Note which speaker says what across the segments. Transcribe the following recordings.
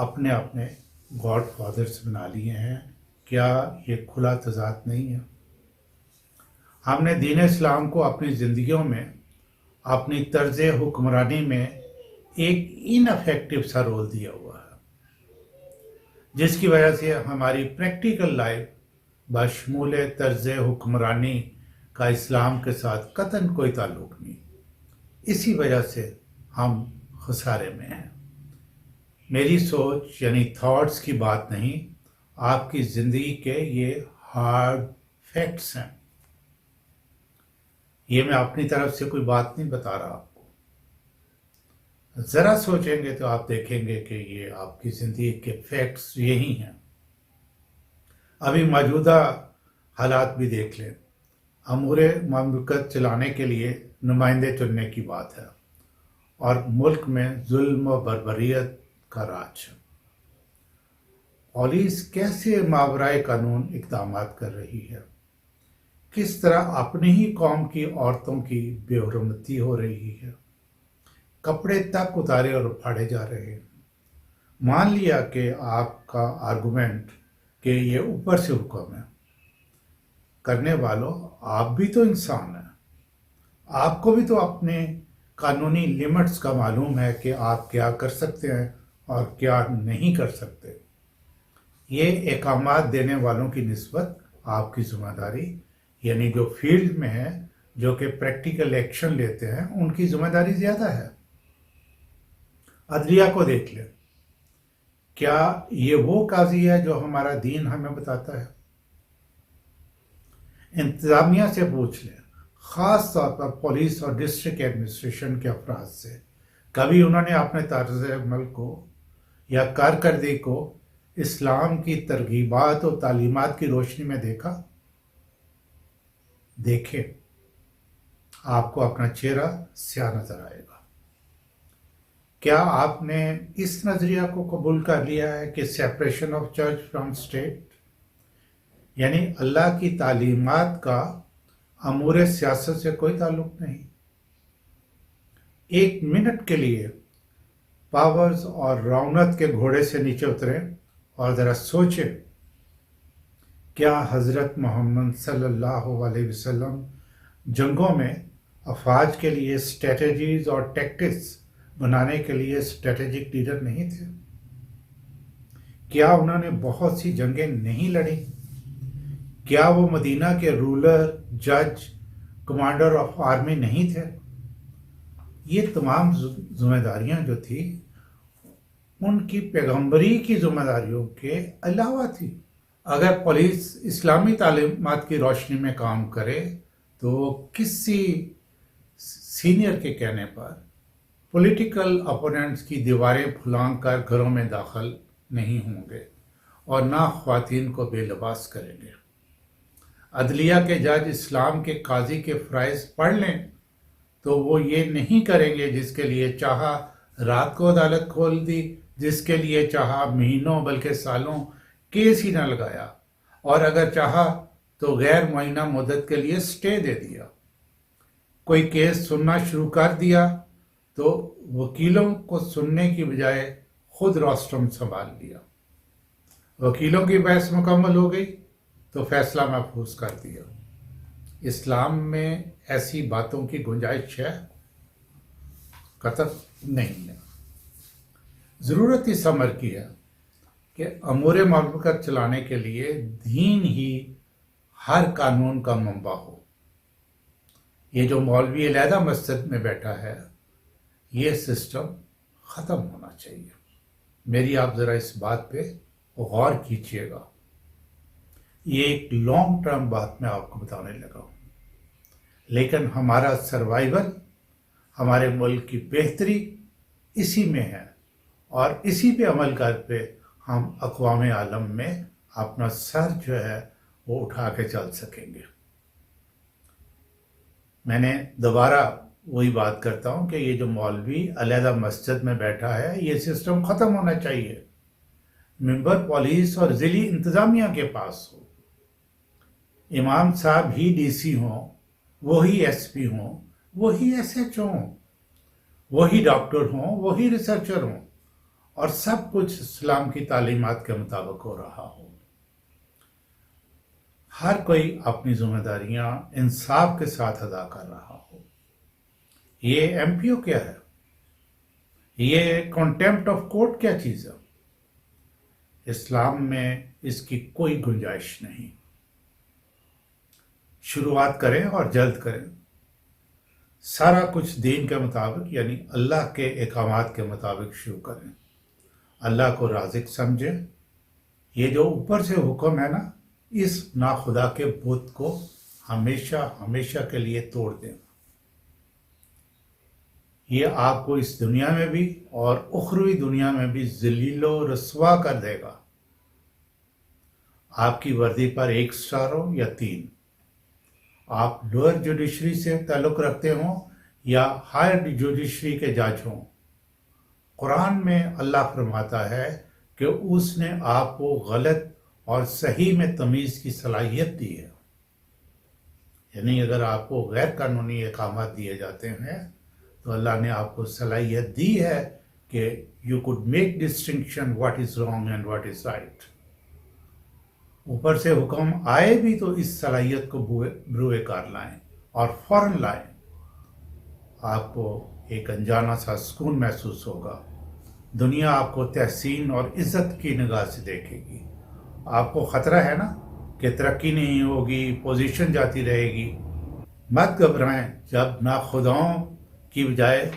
Speaker 1: اپنے اپنے God fathers بنا لیے ہیں۔ کیا یہ کھلا تضاد نہیں ہے؟ ہم نے دین اسلام کو اپنی زندگیوں میں، اپنی طرز حکمرانی میں ایک انافیکٹو سا رول دیا ہوا ہے، جس کی وجہ سے ہماری پریکٹیکل لائف بشمول طرز حکمرانی کا اسلام کے ساتھ قطعاً کوئی تعلق نہیں۔ اسی وجہ سے ہم خسارے میں ہیں۔ میری سوچ یعنی تھاٹس کی بات نہیں، آپ کی زندگی کے یہ ہارڈ فیکٹس ہیں۔ یہ میں اپنی طرف سے کوئی بات نہیں بتا رہا آپ کو۔ ذرا سوچیں گے تو آپ دیکھیں گے کہ یہ آپ کی زندگی کے فیکٹس یہی ہیں۔ ابھی موجودہ حالات بھی دیکھ لیں۔ امور مملکت چلانے کے لیے نمائندے چننے کی بات ہے، اور ملک میں ظلم و بربریت کا راج ہے۔ پولیس کیسے ماورائے قانون اقدامات کر رہی ہے، کس طرح اپنی ہی قوم کی عورتوں کی بے حرمتی ہو رہی ہے، کپڑے تک اتارے اور پھاڑے جا رہے ہیں۔ مان لیا کہ آپ کا آرگومنٹ کہ یہ اوپر سے حکم ہے، کرنے والوں آپ بھی تو انسان ہیں، آپ کو بھی تو اپنے قانونی لیمٹس کا معلوم ہے کہ آپ کیا کر سکتے ہیں اور کیا نہیں کر سکتے۔ یہ احکامات دینے والوں کی نسبت آپ کی ذمہ داری، یعنی جو فیلڈ میں ہے، جو کہ پریکٹیکل ایکشن لیتے ہیں، ان کی ذمہ داری زیادہ ہے۔ عدلیہ کو دیکھ لیں، کیا یہ وہ قاضی ہے جو ہمارا دین ہمیں بتاتا ہے؟ انتظامیہ سے پوچھ لیں، خاص طور پر پولیس اور ڈسٹرکٹ ایڈمنسٹریشن کے افراد سے، کبھی انہوں نے اپنے طرز عمل کو یا کارکردگی کو اسلام کی ترغیبات اور تعلیمات کی روشنی میں دیکھا؟ دیکھیں، آپ کو اپنا چہرہ سیاہ نظر آئے گا۔ کیا آپ نے اس نظریہ کو قبول کر لیا ہے کہ separation of church from state, یعنی اللہ کی تعلیمات کا امور سیاست سے کوئی تعلق نہیں؟ ایک منٹ کے لیے پاورز اور رونق کے گھوڑے سے نیچے اتریں اور ذرا سوچیں، کیا حضرت محمد صلی اللہ علیہ وسلم جنگوں میں افواج کے لیے اسٹریٹجیز اور ٹیکٹکس بنانے کے لیے اسٹریٹجک لیڈر نہیں تھے؟ کیا انہوں نے بہت سی جنگیں نہیں لڑی؟ کیا وہ مدینہ کے رولر، جج، کمانڈر آف آرمی نہیں تھے؟ یہ تمام ذمہ داریاں جو تھی ان کی پیغمبری کی ذمہ داریوں کے علاوہ تھی۔ اگر پولیس اسلامی تعلیمات کی روشنی میں کام کرے تو وہ کسی سینئر کے کہنے پر پولیٹیکل اپوننٹس کی دیواریں پھلانگ کر گھروں میں داخل نہیں ہوں گے اور نہ خواتین کو بے لباس کریں گے۔ عدلیہ کے جج اسلام کے قاضی کے فرائض پڑھ لیں تو وہ یہ نہیں کریں گے جس کے لیے چاہا رات کو عدالت کھول دی، جس کے لیے چاہا مہینوں بلکہ سالوں کیس ہی نہ لگایا، اور اگر چاہا تو غیر معینہ مدت کے لیے سٹے دے دیا۔ کوئی کیس سننا شروع کر دیا تو وکیلوں کو سننے کی بجائے خود روسٹرم سنبھال لیا۔ وکیلوں کی بحث مکمل ہو گئی تو فیصلہ محفوظ کر دیا۔ اسلام میں ایسی باتوں کی گنجائش ہے؟ قطعاً نہیں ہے۔ ضرورت اس امر کی ہے کہ امور مملکت چلانے کے لیے دین ہی ہر قانون کا منبع ہو۔ یہ جو مولوی علیحدہ مسجد میں بیٹھا ہے، یہ سسٹم ختم ہونا چاہیے۔ میری آپ ذرا اس بات پہ غور کیجئے گا۔ یہ ایک لانگ ٹرم بات میں آپ کو بتانے لگا ہوں، لیکن ہمارا سروائیول، ہمارے ملک کی بہتری اسی میں ہے، اور اسی پہ عمل کر پہ ہم اقوام عالم میں اپنا سر جو ہے وہ اٹھا کے چل سکیں گے۔ میں نے دوبارہ وہی بات کرتا ہوں کہ یہ جو مولوی علیحدہ مسجد میں بیٹھا ہے، یہ سسٹم ختم ہونا چاہیے۔ ممبر پولیس اور ضلعی انتظامیہ کے پاس ہو، امام صاحب ہی ڈی سی ہوں، وہی ایس پی ہوں، وہی ایس ایچ او ہوں، وہی ڈاکٹر ہوں، وہی ریسرچر ہوں، اور سب کچھ اسلام کی تعلیمات کے مطابق ہو رہا ہو، ہر کوئی اپنی ذمہ داریاں انصاف کے ساتھ ادا کر رہا ہو۔ یہ ایم پی او کیا ہے؟ یہ کنٹیمپٹ آف کورٹ کیا چیز ہے؟ اسلام میں اس کی کوئی گنجائش نہیں۔ شروعات کریں اور جلد کریں، سارا کچھ دین کے مطابق یعنی اللہ کے احکامات کے مطابق شروع کریں، اللہ کو رازق سمجھیں۔ یہ جو اوپر سے حکم ہے نا، اس ناخدا کے بت کو ہمیشہ ہمیشہ کے لیے توڑ دیں۔ یہ آپ کو اس دنیا میں بھی اور اخروی دنیا میں بھی ذلیل و رسوا کر دے گا۔ آپ کی وردی پر 1 سٹار ہو یا 3، آپ لوئر جوڈیشری سے تعلق رکھتے ہوں یا ہائر جوڈیشری کے جج ہوں، قرآن میں اللہ فرماتا ہے کہ اس نے آپ کو غلط اور صحیح میں تمیز کی صلاحیت دی ہے۔ یعنی اگر آپ کو غیر قانونی احکامات دیے جاتے ہیں تو اللہ نے آپ کو صلاحیت دی ہے کہ you could make distinction what is wrong and what is right. اوپر سے حکم آئے بھی تو اس صلاحیت کو بروئے کار لائیں اور فوراً لائیں۔ آپ کو ایک انجانا سا سکون محسوس ہوگا، دنیا آپ کو تحسین اور عزت کی نگاہ سے دیکھے گی۔ آپ کو خطرہ ہے نا کہ ترقی نہیں ہوگی، پوزیشن جاتی رہے گی، مت گھبرائیں۔ جب ناخداؤں کی بجائے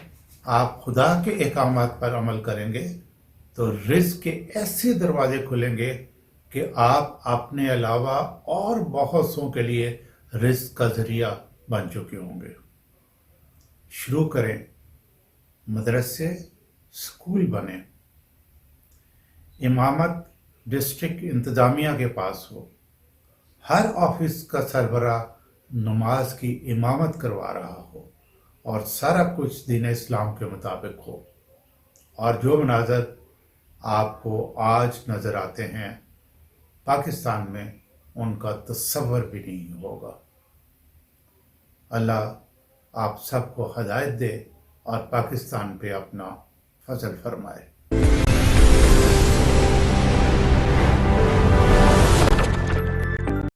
Speaker 1: آپ خدا کے احکامات پر عمل کریں گے تو رزق کے ایسے دروازے کھلیں گے کہ آپ اپنے علاوہ اور بہت سوں کے لیے رزق کا ذریعہ بن چکے ہوں گے۔ شروع کریں، مدرسے سکول بنیں، امامت ڈسٹرکٹ انتظامیہ کے پاس ہو، ہر آفس کا سربراہ نماز کی امامت کروا رہا ہو اور سارا کچھ دین اسلام کے مطابق ہو، اور جو مناظر آپ کو آج نظر آتے ہیں پاکستان میں ان کا تصور بھی نہیں ہوگا۔ اللہ آپ سب کو ہدایت دے اور پاکستان پہ اپنا فضل فرمائے۔